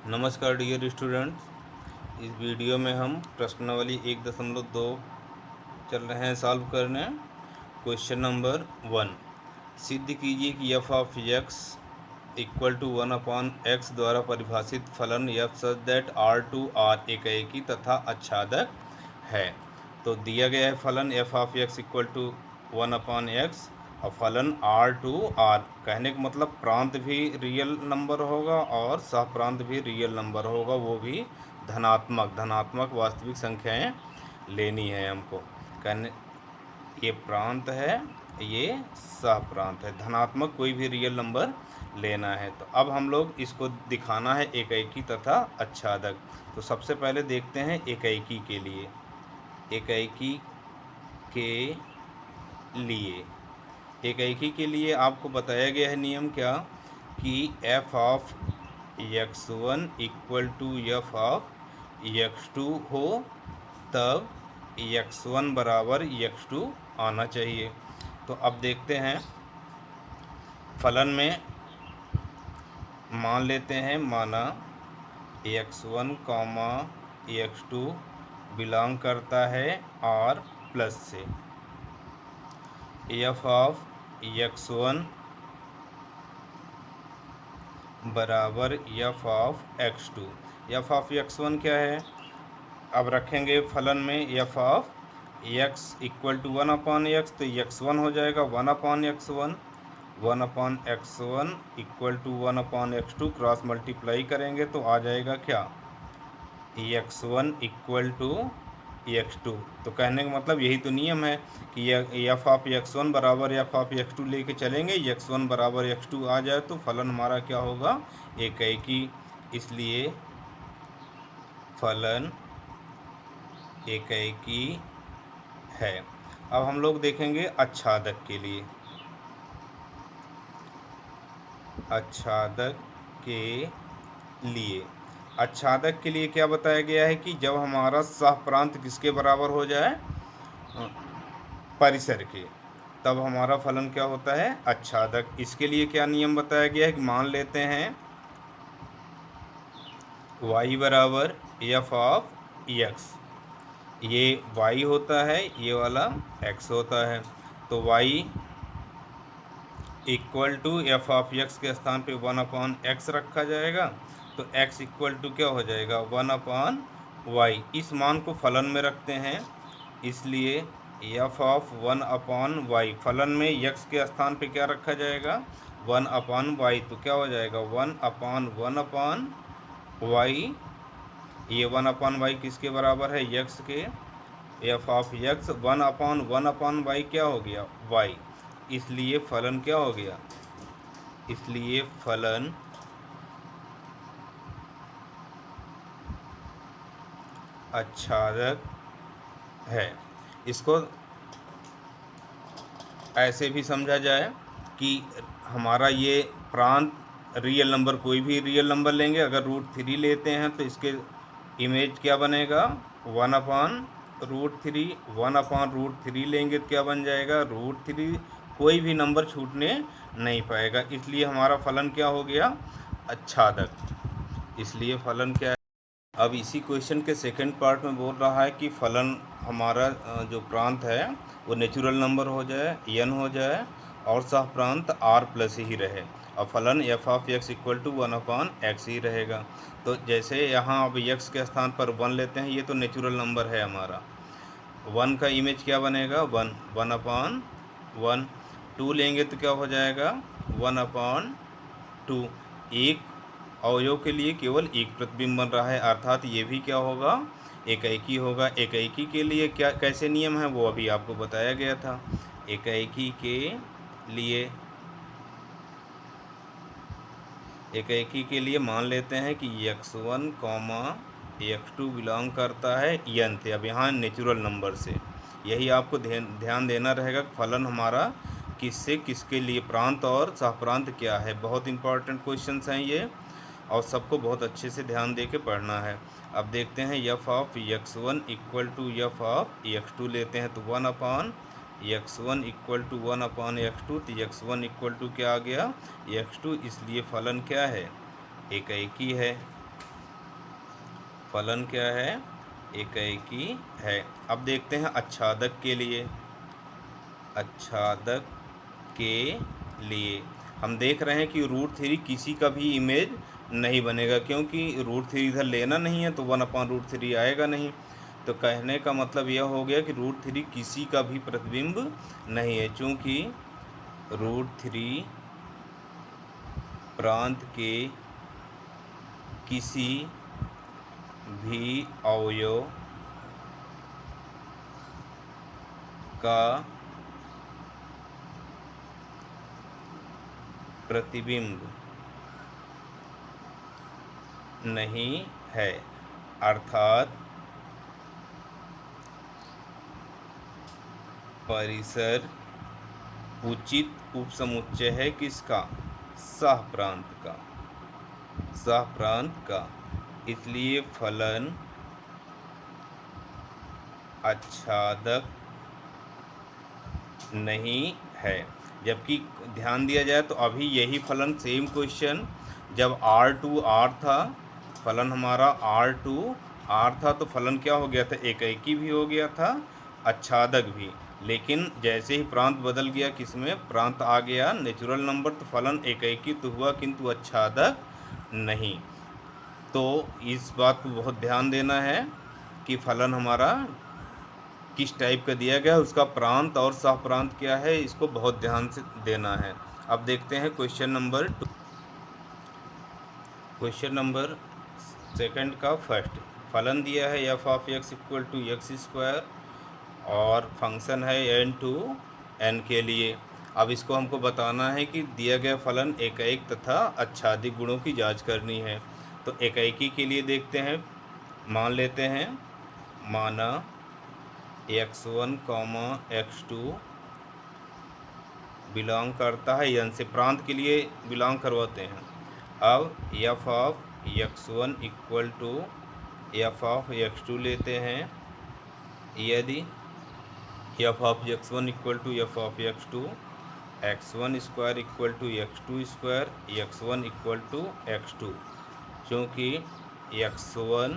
नमस्कार dear students. इस video में हम प्रश्नावली 1.2 चल रहे हैं सॉल्व करने। क्वेश्चन नंबर 1, सिद्ध कीजिए कि f of x equal to 1/x द्वारा परिभाषित फलन एफ सच दैट R2 एकाएकी तथा आच्छादक है। तो दिया गया है फलन f of x equal to 1/x और फलन R2 कहने का मतलब प्रांत भी रियल नंबर होगा और सह प्रांत भी रियल नंबर होगा, वो भी धनात्मक वास्तविक संख्याएं लेनी है हमको। कहने ये प्रांत है, ये सह प्रांत है, धनात्मक कोई भी रियल नंबर लेना है। तो अब हम लोग इसको दिखाना है एकाएकी तथा आच्छादक। तो सबसे पहले देखते हैं एकाएकी के लिए। एकाएकी के लिए आपको बताया गया है नियम क्या कि f of x1 equal to f of x2 हो, तब x1 बराबर x2 आना चाहिए। तो अब देखते हैं फलन में मान लेते हैं, माना x1 कॉमा x2 बिलोंग करता है r प्लस से। एफ ऑफ x1 बराबर F of x2। F of x1 क्या है? अब रखेंगे फलन में f of x equal to 1/x, तो x1 हो जाएगा 1/x1। 1/x1 equal to 1/x2 cross multiply करेंगे तो आ जाएगा क्या? x1 equal to x2। तो कहने का मतलब यही तो नियम है कि एफ ऑफ x1 बराबर एफ ऑफ x2 लेके चलेंगे, x1 बराबर x2 आ जाए तो फलन हमारा क्या होगा? एकाएकी। इसलिए फलन एकाएकी है। अब हम लोग देखेंगे आच्छादक के लिए। आच्छादक के लिए क्या बताया गया है कि जब हमारा सह प्रांत किसके बराबर हो जाए? परिसर के, तब हमारा फलन क्या होता है? आच्छादक। इसके लिए क्या नियम बताया गया है कि मान लेते हैं y बराबर एफ ऑफ x, ये y होता है, ये वाला x होता है। तो y equal to f of x के स्थान पे 1/x रखा जाएगा, तो x इक्वल टू क्या हो जाएगा? 1/y। इस मान को फलन में रखते हैं, इसलिए एफ ऑफ 1/y फलन में x के स्थान पे क्या रखा जाएगा? 1/y। तो क्या हो जाएगा? 1/1/y। ये 1/y किसके बराबर है? x के। एफ ऑफ x 1/1/y क्या हो गया? y। इसलिए फलन क्या हो गया? इसलिए फलन आच्छादक है। इसको ऐसे भी समझा जाए कि हमारा ये प्रांत रियल नंबर, कोई भी रियल नंबर लेंगे, अगर √3 लेते हैं तो इसके इमेज क्या बनेगा? 1/√3। 1/√3 लेंगे तो क्या बन जाएगा? √3। कोई भी नंबर छूटने नहीं पाएगा, इसलिए हमारा फलन क्या हो गया? आच्छादक। इसलिए फलन क्या है? अब इसी क्वेश्चन के सेकंड पार्ट में बोल रहा है कि फलन हमारा जो प्रांत है वो नेचुरल नंबर हो जाए, n हो जाए, और सह प्रांत r प्लस ही रहे, और फलन f of x equal to 1/x ही रहेगा। तो जैसे यहाँ अब x के स्थान पर 1 लेते हैं, ये तो नेचुरल नंबर है हमारा। 1 का इमेज क्या बनेगा? 1/1। 2 लेंगे तो क्या हो जाएगा? 1/2। एक अवयव के लिए केवल एक प्रतिबिंब बन रहा है, अर्थात ये भी क्या होगा? एकाएकी होगा। एकाएकी के लिए क्या कैसे नियम है वो अभी आपको बताया गया था। एकाएकी के लिए मान लेते हैं कि x1 x2 बिलोंग करता है n से। अब यहाँ नेचुरल नंबर से, यही आपको ध्यान देना रहेगा। फलन हमारा किससे किसके लिए, प्रांत और सहप्रांत क्या है। बहुत इंपॉर्टेंट क्वेश्चंस हैं ये, और सबको बहुत अच्छे से ध्यान दे के पढ़ना है। अब देखते हैं f of x1 equal to f of x2 लेते हैं, तो 1/x1 इक्वल टू 1/x2, तो x1 इक्वल टू क्या आ गया? x2। इसलिए फलन क्या है? एकाएकी है। फलन क्या है, एकाएकी है। अब देखते हैं अच्छादक के लिए। अच्छादक के लिए हम देख रहे हैं कि √3 किसी का भी इमेज नहीं बनेगा, क्योंकि √3 इधर लेना नहीं है तो 1/√3 आएगा नहीं। तो कहने का मतलब यह हो गया कि √3 किसी का भी प्रतिबिंब नहीं है, चूँकि √3 प्रांत के किसी भी अवयव का प्रतिबिंब नहीं है, अर्थात परिसर उचित उपसमुच्चय है किसका, सहप्रांत का, सहप्रांत का। इसलिए फलन अच्छादक नहीं है। जबकि ध्यान दिया जाए तो अभी यही फलन, सेम क्वेश्चन, जब R2 R था, फलन हमारा R2 R था, तो फलन क्या हो गया था, एकाएकी भी हो गया था, अच्छादक भी। लेकिन जैसे ही प्रांत बदल गया, किसमें प्रांत आ गया नेचुरल नंबर, तो फलन एकाएकी तो हुआ किंतु अच्छादक नहीं। तो इस बात को बहुत ध्यान देना है कि फलन हमारा किस टाइप का दिया गया है, उसका प्रांत और सहप्रांत क्या है, इसको बहुत ध्यान से देना है। अब देखते हैं question number 2। Question number second का फर्स्ट फलन दिया है f(x) = x² और फंक्शन है n to n के लिए। अब इसको हमको बताना है कि दिया गया फलन एकाएक तथा अच्छादिक गुणों की जांच करनी है। तो एकाएकी के लिए देखते हैं, मान लेते हैं, माना x1, x2 बिलोंग करता है n से, प्रांत के लिए बिलोंग करवाते हैं। अब f(x1) = f(x2) लेते हैं। यदि f(x1) = f(x2), x1² = x2², x1 = x2, क्योंकि x1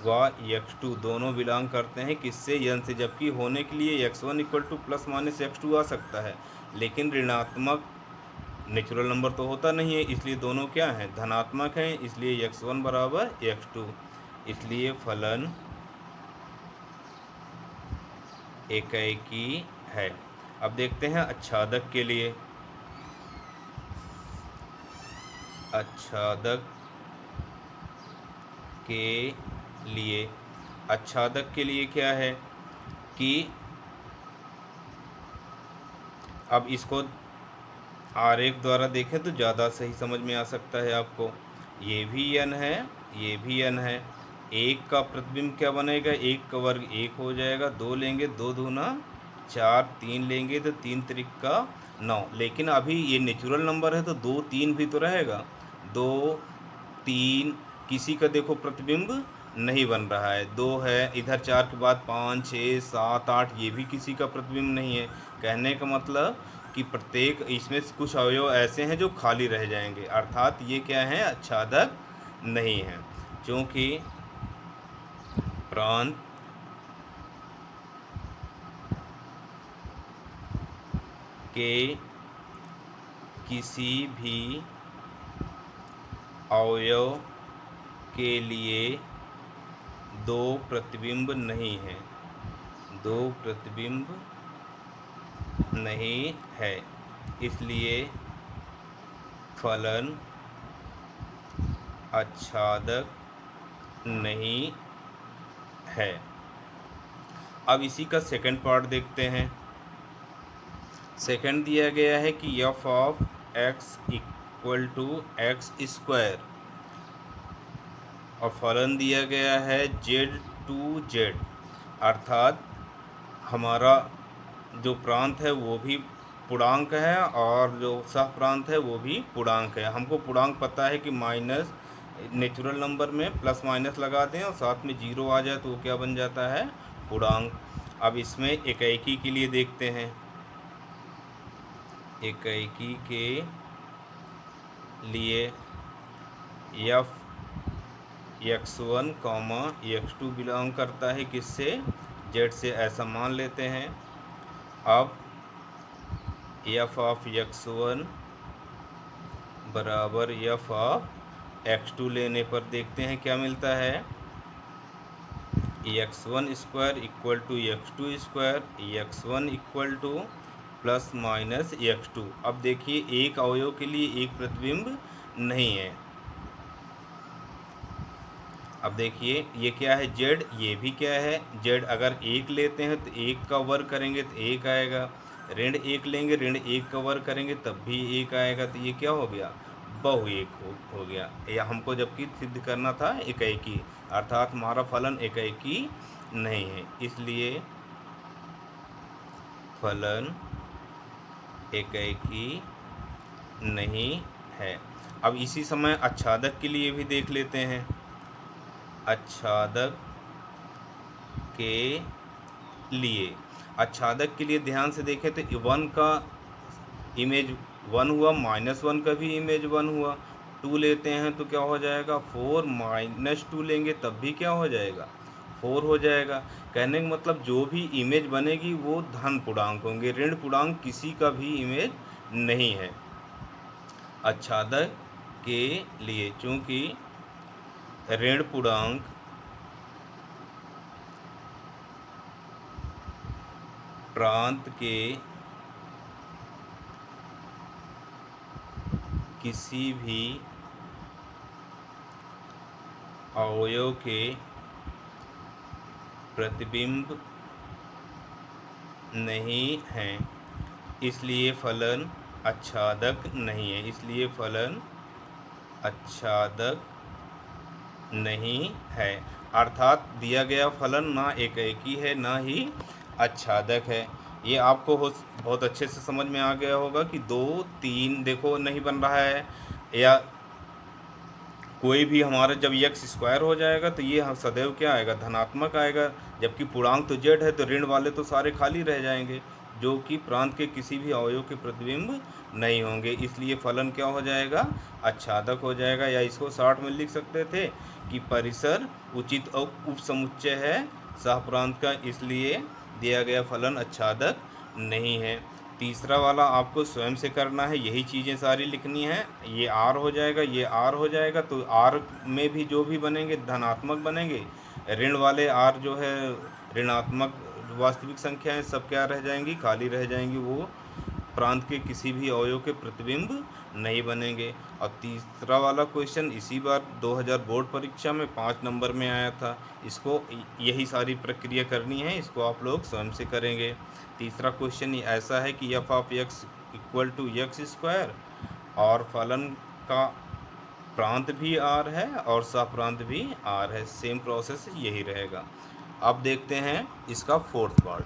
व x2 दोनों बिलोंग करते हैं किससे, n से। जबकि होने के लिए x1 ± x2 आ सकता है, लेकिन ऋणात्मक नेचुरल नंबर तो होता नहीं है, इसलिए दोनों क्या हैं, धनात्मक हैं, इसलिए x1 = x2। इसलिए फलन एकाएकी है। अब देखते हैं अच्छादक के लिए। अच्छादक के लिए, अच्छादक के लिए क्या है कि अब इसको आरेख द्वारा देखें तो ज़्यादा सही समझ में आ सकता है आपको। ये भी n है, ये भी n है। एक का प्रतिबिंब क्या बनेगा, एक का वर्ग 1 हो जाएगा, 2 लेंगे 2 दूना 4, 3 लेंगे तो 3 त्रिका 9। लेकिन अभी ये नेचुरल नंबर है तो 2 3 भी तो रहेगा, 2 3 किसी का देखो प्रतिबिंब नहीं बन रहा है, 2 है, इधर 4 के बाद 5 6 7 8, ये भी किसी का प्रतिबिंब नहीं है। कहने का मतलब कि प्रत्येक इसमें कुछ अवयव ऐसे हैं जो खाली रह जाएंगे, अर्थात ये क्या है, अच्छादक नहीं है। क्योंकि प्रांत के किसी भी अवयव के लिए 2 प्रतिबिंब नहीं है, 2 प्रतिबिंब नहीं है, इसलिए फलन अच्छादक नहीं है। अब इसी का सेकंड पार्ट देखते हैं। सेकंड दिया गया है कि f(x) = x² और फलन दिया गया है z to z, अर्थात हमारा जो प्रांत है वो भी पूर्णांक है और जो सहप्रांत है वो भी पूर्णांक है। हमको पूर्णांक पता है कि माइनस नेचुरल नंबर में प्लस माइनस लगा दें और साथ में 0 आ जाए तो वो क्या बन जाता है, पूर्णांक। अब इसमें एकाएकी के लिए देखते हैं। एकाएकी के लिए x1 कॉमा x2 बिलोंग करता है किससे, z से, ऐसा मान लेते हैं। अब f ऑफ x1 बराबर f ऑफ x2 लेने पर देखते हैं क्या मिलता है। x1 square equal to x2 square, x1 equal to plus minus x2। अब देखिए एक अवयव के लिए एक प्रतिबिंब नहीं है। अब देखिए ये क्या है z, ये भी क्या है z। अगर एक लेते हैं तो एक का वर्ग करेंगे तो एक आएगा, ऋण एक लेंगे ऋण एक का वर्ग करेंगे तब भी एक आएगा। तो ये क्या हो गया, बहु एक हो गया। या हमको जबकि सिद्ध करना था एकाएकी, अर्थात हमारा फलन एकाएकी नहीं है, इसलिए फलन एकाएकी नहीं है। अब इसी समय आच्छादक के लिए भी देख लेते हैं। आच्छादक के लिए ध्यान से देखें तो 1 का इमेज 1 हुआ, -1 का भी इमेज 1 हुआ। 2 लेते हैं तो क्या हो जाएगा 4, -2 लेंगे तब भी क्या हो जाएगा 4 हो जाएगा। कहने का मतलब जो भी इमेज बनेगी वो धन पूर्णांक होंगे, ऋण पूर्णांक किसी का भी इमेज नहीं है आच्छादक के लिए, चूँकि ऋण पूर्णांक प्रांत के किसी भी अवयव के प्रतिबिंब नहीं हैं, इसलिए फलन आच्छादक नहीं है। इसलिए फलन आच्छादक नहीं है, अर्थात दिया गया फलन ना एकाएकी है ना ही आच्छादक है। ये आपको बहुत अच्छे से समझ में आ गया होगा कि 2, 3 देखो नहीं बन रहा है, या कोई भी हमारा जब x स्क्वायर हो जाएगा तो ये सदैव क्या आएगा, धनात्मक आएगा। जबकि पूर्णांक तो z है तो ऋण वाले तो सारे खाली रह जाएंगे, जो कि प्रांत के किसी भी अवयव के प्रतिबिंब नहीं होंगे। इसलिए फलन क्या हो जाएगा, आच्छादक हो जाएगा। या इसको शॉर्ट में लिख सकते थे कि परिसर उचित और उपसमुच्चय है सहप्रांत का, इसलिए दिया गया फलन आच्छादक नहीं है। तीसरा वाला आपको स्वयं से करना है, यही चीज़ें सारी लिखनी है। ये r हो जाएगा, ये r हो जाएगा, तो r में भी जो भी बनेंगे धनात्मक बनेंगे, ऋण वाले r जो है ऋणात्मक वास्तविक संख्याएं सब क्या रह जाएंगी, खाली रह जाएंगी, वो प्रांत के किसी भी अवयव के प्रतिबिंब नहीं बनेंगे। और तीसरा वाला क्वेश्चन इसी बार 2000 बोर्ड परीक्षा में 5 नंबर में आया था। इसको यही सारी प्रक्रिया करनी है, इसको आप लोग स्वयं से करेंगे। तीसरा क्वेश्चन ऐसा है कि f of x equal to x square, और फलन का प्रांत भी r है और सहप्रांत भी r है। सेम प्रोसेस यही रहेगा। अब देखते हैं इसका फोर्थ पार्ट।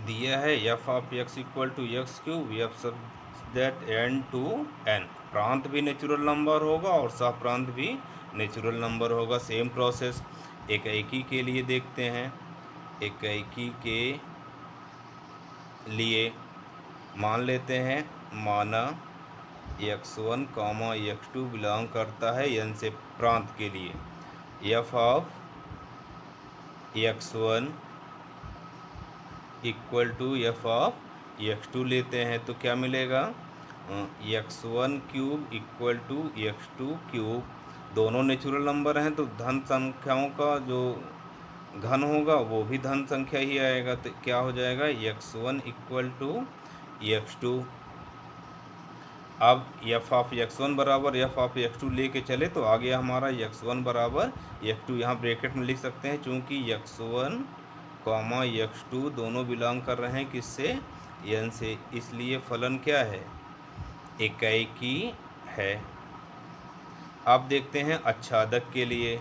दिया है f of x equal to x cube, f सब दैट n टू n। प्रांत भी नेचुरल नंबर होगा और सहप्रांत भी नेचुरल नंबर होगा। सेम प्रोसेस एकाएकी के लिए देखते हैं। एकाएकी के लिए मान लेते हैं, माना x1 कॉमा x2 बिलोंग करता है n से प्रांत के लिए। f of x1 equal to f of x2 लेते हैं तो क्या मिलेगा, x1 cube equal to x2 cube. दोनों नेचुरल नंबर हैं तो धन संख्याओं का जो घन होगा वो भी धन संख्या ही आएगा। तो क्या हो जाएगा, x1 इक्वल टू x2। अब f ऑफ x1 बराबर f ऑफ x2 लेके चले तो आ गया हमारा x1 बराबर x2। यहाँ ब्रैकेट में लिख सकते हैं, चूँकि x1 कॉमा x2 दोनों बिलोंग कर रहे हैं किससे, n से, इसलिए फलन क्या है, एकाएकी है। अब देखते हैं आच्छादक के लिए।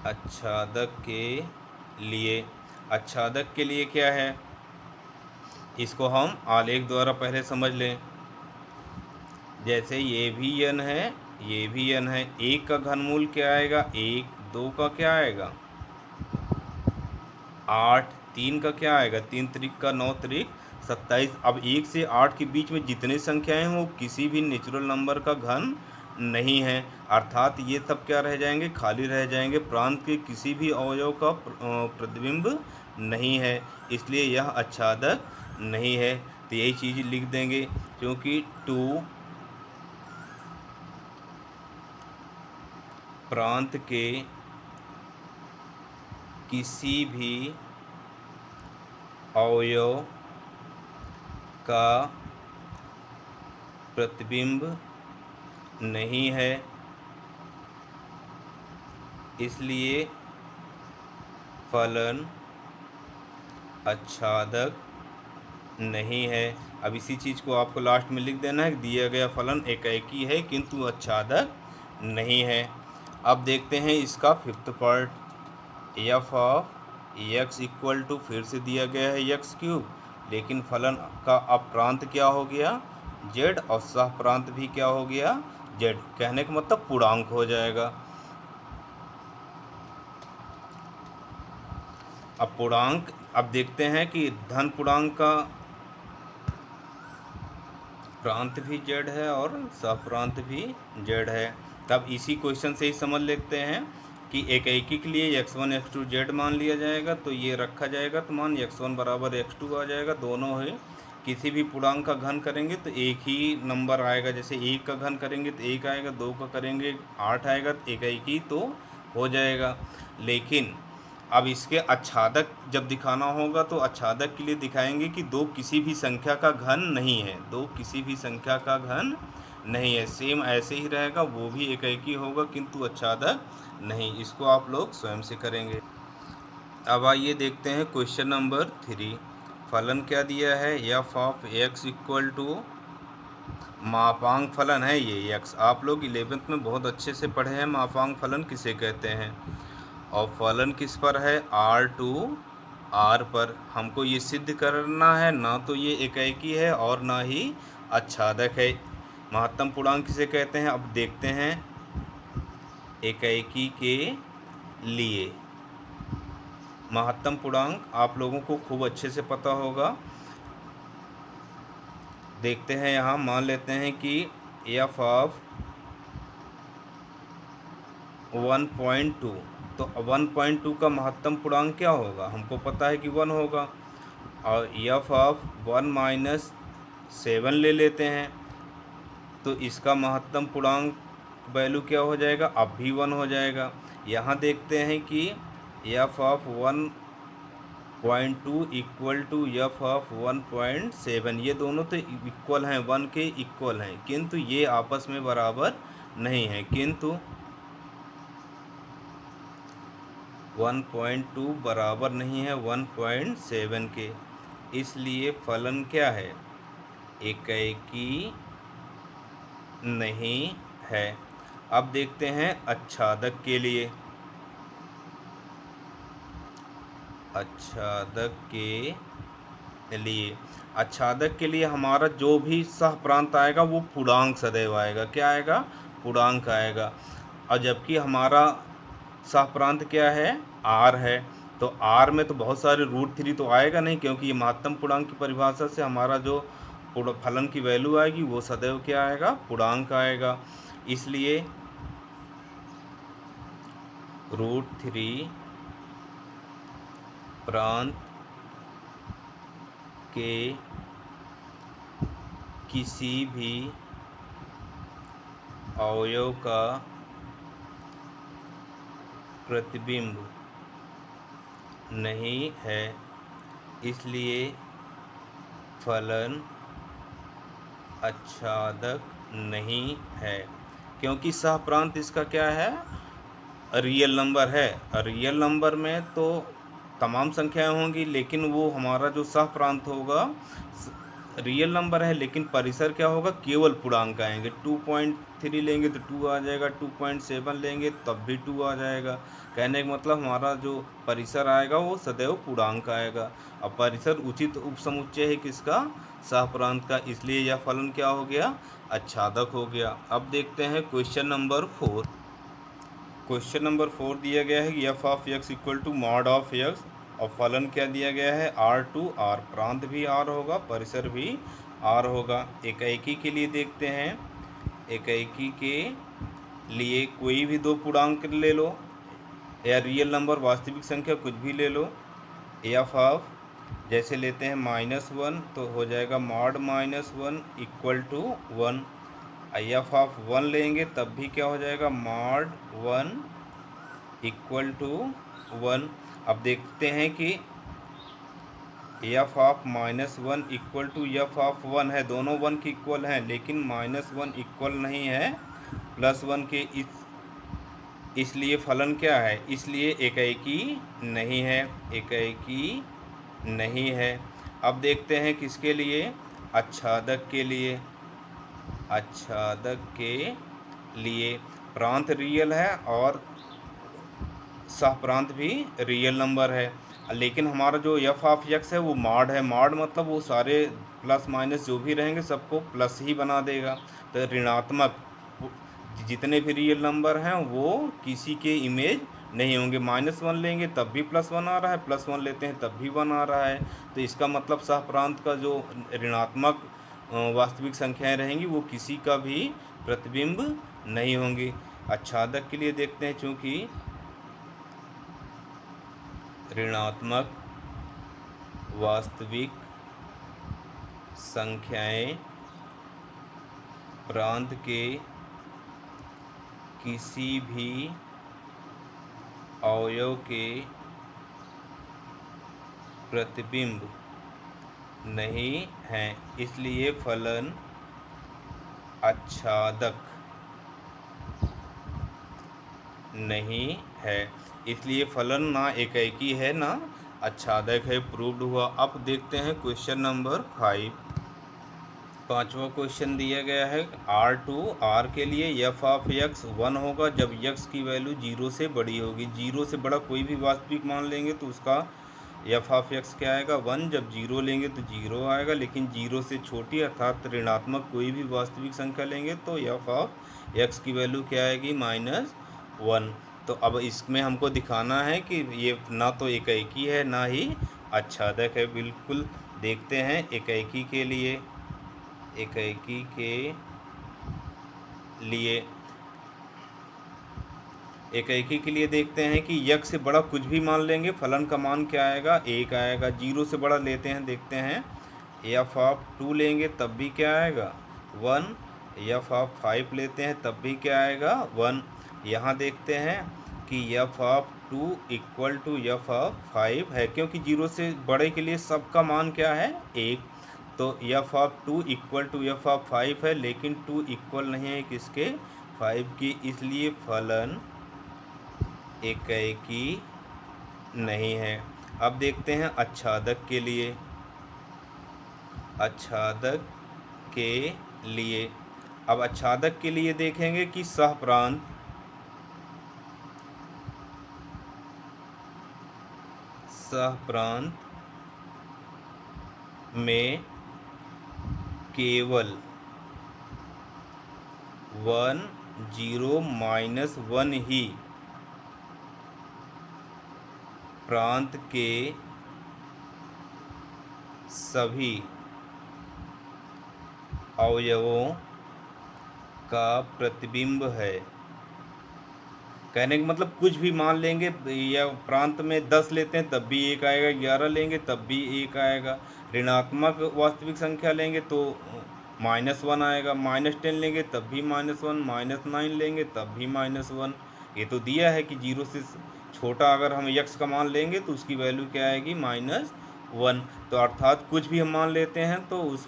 आच्छादक के लिए क्या है, इसको हम आलेख द्वारा पहले समझ लें। जैसे ये भी n है, ये भी n है। 1 का घनमूल क्या आएगा, 1, 2 का क्या आएगा 8, 3 का क्या आएगा 3 त्रिक का 9 त्रिक 27। अब 1 से 8 के बीच में जितनी संख्याएं हैं वो किसी भी नेचुरल नंबर का घन नहीं है, अर्थात ये सब क्या रह जाएंगे, खाली रह जाएंगे। प्रांत के किसी भी अवयव का प्रतिबिंब नहीं है, इसलिए यह आच्छादक नहीं है। तो यही चीज़ लिख देंगे, क्योंकि टू प्रांत के किसी भी अवयव का प्रतिबिंब नहीं है, इसलिए फलन आच्छादक नहीं है। अब इसी चीज़ को आपको लास्ट में लिख देना है, दिया गया फलन एकाएकी है किंतु आच्छादक नहीं है। अब देखते हैं इसका fifth part, f of x equal to, फिर से दिया गया है एक्स क्यूब, लेकिन फलन का अब प्रांत क्या हो गया, जेड, और सह प्रांत भी क्या हो गया, जेड। कहने का मतलब पूर्णांक हो जाएगा। अब पूर्णांक, अब देखते हैं कि धन पूर्णांक का प्रांत भी जेड है और सहप्रांत भी जेड है। तब इसी क्वेश्चन से ही समझ लेते हैं कि एकाएकी के लिए x1 x2 जेड मान लिया जाएगा, तो ये रखा जाएगा, तो मान x1 बराबर x2 आ जाएगा। दोनों है किसी भी पूर्णांक का घन करेंगे तो एक ही नंबर आएगा, जैसे 1 का घन करेंगे तो 1 आएगा, 2 का करेंगे 8 आएगा, तो एकाएकी तो हो जाएगा। लेकिन अब इसके आच्छादक जब दिखाना होगा तो आच्छादक के लिए दिखाएंगे कि दो किसी भी संख्या का घन नहीं है, दो किसी भी संख्या का घन नहीं है। सेम ऐसे ही रहेगा, वो भी एकाएकी होगा किंतु आच्छादक नहीं। इसको आप लोग स्वयं से करेंगे। अब आइए देखते हैं क्वेश्चन नंबर 3। फलन क्या दिया है, f of x equal to, मापांक फलन है ये एक्स। आप लोग 11th में बहुत अच्छे से पढ़े हैं मापांक फलन किसे कहते हैं। और फलन किस पर है, R टू R पर। हमको ये सिद्ध करना है, ना तो ये एकाएकी है और ना ही आच्छादक है। महत्तम पूर्णांक किसे कहते हैं, अब देखते हैं एकाएकी के लिए। महत्तम पूर्णांक आप लोगों को खूब अच्छे से पता होगा। देखते हैं, यहाँ मान लेते हैं कि एफ ऑफ 1.2, तो 1.2 का महत्तम पूर्णांक क्या होगा, हमको पता है कि 1 होगा। और एफ ऑफ 1-7 ले लेते हैं, तो इसका महत्तम पूर्णांक वैल्यू क्या हो जाएगा, अब भी 1 हो जाएगा। यहाँ देखते हैं कि f of 1.2 equal to f of 1.7, ये दोनों तो इक्वल हैं, 1 के इक्वल हैं, किंतु ये आपस में बराबर नहीं है। किंतु 1.2 बराबर नहीं है 1.7 के, इसलिए फलन क्या है, एकाएकी नहीं है। अब देखते हैं आच्छादक के लिए। आच्छादक के लिए हमारा जो भी सह प्रांत आएगा वो पूर्णांक सदैव आएगा। क्या आएगा, पूर्णांक आएगा। और जबकि हमारा सह प्रांत क्या है, R है, तो R में तो बहुत सारे √3 तो आएगा नहीं, क्योंकि ये महत्तम पूर्णांक की परिभाषा से हमारा जो फलन की वैल्यू आएगी वो सदैव क्या आएगा, पूर्णांक आएगा। इसलिए √3 प्रांत के किसी भी अवयव का प्रतिबिंब नहीं है, इसलिए फलन आच्छादक नहीं है। क्योंकि सह प्रांत इसका क्या है, रियल नंबर है। रियल नंबर में तो तमाम संख्याएं होंगी, लेकिन वो हमारा जो सह प्रांत होगा रियल नंबर है, लेकिन परिसर क्या होगा, केवल पूर्णांक आएंगे। 2.3 लेंगे तो 2 आ जाएगा, 2.7 लेंगे तब भी 2 आ जाएगा। कहने का मतलब हमारा जो परिसर आएगा वो सदैव पूर्णांक आएगा। अब परिसर उचित उपसमुच्चय है किसका, सहप्रांत का, इसलिए यह फलन क्या हो गया, आच्छादक हो गया। अब देखते हैं क्वेश्चन नंबर 4। क्वेश्चन नंबर 4 दिया गया है कि f of x equal to mod of x, और फलन क्या दिया गया है, R टू R। प्रांत भी R होगा, परिसर भी R होगा। एकाएकी के लिए देखते हैं इकाई के लिए कोई भी दो पूर्णांक ले लो या रियल नंबर वास्तविक संख्या कुछ भी ले लो। एफ ऑफ जैसे लेते हैं -1 तो हो जाएगा mod -1 equal to 1। F of 1 लेंगे तब भी क्या हो जाएगा मॉड 1 इक्वल टू 1। अब देखते हैं कि f of -1 equal to f of 1 है, दोनों 1 के इक्वल हैं, लेकिन -1 इक्वल नहीं है +1 के। इसलिए फलन क्या है, इसलिए इकाई नहीं है, इकाई नहीं है। अब देखते हैं किसके लिए, आच्छादक के लिए। आच्छादक के लिए प्रांत रियल है और सहप्रांत भी रियल नंबर है, लेकिन हमारा जो एफ ऑफ एक्स है वो मॉड है। मॉड मतलब वो सारे प्लस माइनस जो भी रहेंगे सबको प्लस ही बना देगा। तो ऋणात्मक जितने भी रियल नंबर हैं वो किसी के इमेज नहीं होंगे। -1 लेंगे तब भी +1 आ रहा है, +1 लेते हैं तब भी 1 आ रहा है। तो इसका मतलब सहप्रांत का जो ऋणात्मक वास्तविक संख्याएं रहेंगी वो किसी का भी प्रतिबिंब नहीं होंगी। आच्छादक के लिए देखते हैं, चूँकि ऋणात्मक वास्तविक संख्याएं प्रांत के किसी भी अवयव के प्रतिबिंब नहीं हैं, इसलिए फलन आच्छादक नहीं है। इसलिए फलन ना इकाई है ना आच्छादक है, प्रूव्ड हुआ। अब देखते हैं क्वेश्चन नंबर 5। पांचवा क्वेश्चन दिया गया है R2 R के लिए एफ ऑफ एक्स 1 होगा जब x की वैल्यू 0 से बड़ी होगी। 0 से बड़ा कोई भी वास्तविक मान लेंगे तो उसका एफ ऑफ एक्स क्या आएगा 1। जब 0 लेंगे तो 0 आएगा, लेकिन 0 से छोटी अर्थात ऋणात्मक कोई भी वास्तविक संख्या लेंगे तो एफ ऑफ एक्स की वैल्यू क्या आएगी -1। तो अब इसमें हमको दिखाना है कि ये ना तो इकाई है ना ही आच्छादक है। बिल्कुल देखते हैं इकाई के लिए। इकाई के लिए इकाई के लिए देखते हैं कि x से बड़ा कुछ भी मान लेंगे फलन का मान क्या आएगा 1 आएगा। 0 से बड़ा लेते हैं, देखते हैं एफ ऑफ 2 लेंगे तब भी क्या आएगा 1। एफ ऑफ 5 लेते हैं तब भी क्या आएगा 1। यहाँ देखते हैं कि f of 2 equal to f of 5 है, क्योंकि 0 से बड़े के लिए सबका मान क्या है 1। तो f of 2 equal to f of 5 है, लेकिन 2 इक्वल नहीं है किसके 5 की, इसलिए फलन इकाई नहीं है। अब देखते हैं आच्छादक के लिए। आच्छादक के लिए अब आच्छादक के लिए देखेंगे कि सहप्रांत में केवल 1 0 -1 ही प्रांत के सभी अवयवों का प्रतिबिंब है। कहने का मतलब कुछ भी मान लेंगे, या प्रांत में 10 लेते हैं तब भी 1 आएगा, 11 लेंगे तब भी 1 आएगा। ऋणात्मक वास्तविक संख्या लेंगे तो -1 आएगा, -10 लेंगे तब भी -1, -9 लेंगे तब भी -1। ये तो दिया है कि 0 से छोटा अगर हम x का मान लेंगे तो उसकी वैल्यू क्या आएगी -1। तो अर्थात कुछ भी हम मान लेते हैं तो उस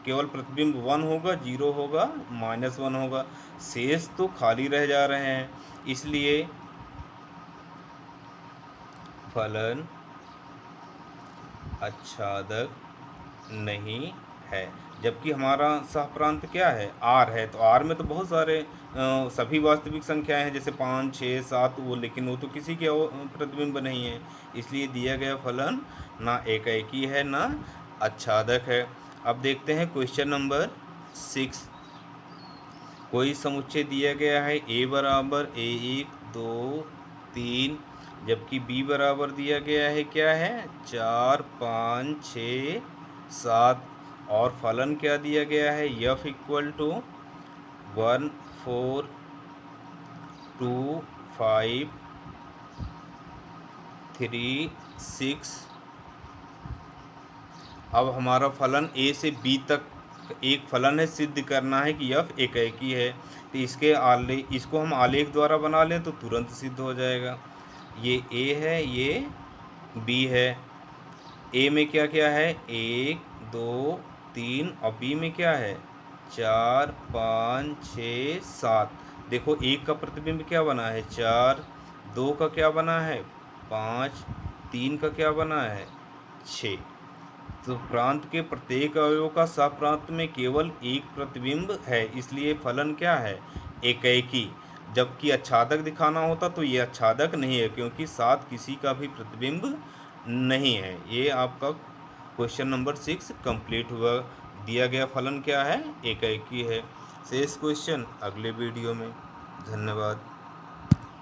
केवल प्रतिबिंब 1 होगा, 0 होगा, -1 होगा, शेष तो खाली रह जा रहे हैं। इसलिए फलन आच्छादक नहीं है। जबकि हमारा सहप्रांत क्या है R है, तो R में तो बहुत सारे सभी वास्तविक संख्याएं हैं, जैसे 5 6 7 वो, लेकिन वो तो किसी के प्रतिबिंब नहीं है। इसलिए दिया गया फलन ना इकाई है ना आच्छादक है। अब देखते हैं क्वेश्चन नंबर 6। कोई समुच्चय दिया गया है a बराबर a1 2 3, जबकि b बराबर दिया गया है क्या है 4 5 6 7, और फलन क्या दिया गया है f इक्वल टू 1 4 2 5 3 6। अब हमारा फलन ए से बी तक एक फलन है, सिद्ध करना है कि f एकेकी है। तो इसको हम आलेख द्वारा बना लें तो तुरंत सिद्ध हो जाएगा। ये a है, ये b है। a में क्या क्या है, 1 2 3, और b में क्या है, 4 5 6 7। देखो 1 का प्रतिबिंब क्या बना है, 4, 2 का क्या बना है, 5, 3 का क्या बना है, 6। तो प्रांत के प्रत्येक अवयव का सहप्रांत में केवल एक प्रतिबिंब है, इसलिए फलन क्या है, एकेकी। जबकि आच्छादक दिखाना होता तो ये आच्छादक नहीं है, क्योंकि साथ किसी का भी प्रतिबिंब नहीं है। ये आपका क्वेश्चन नंबर 6 कंप्लीट हुआ। दिया गया फलन क्या है, एकेकी है। शेष क्वेश्चन अगले वीडियो में। धन्यवाद।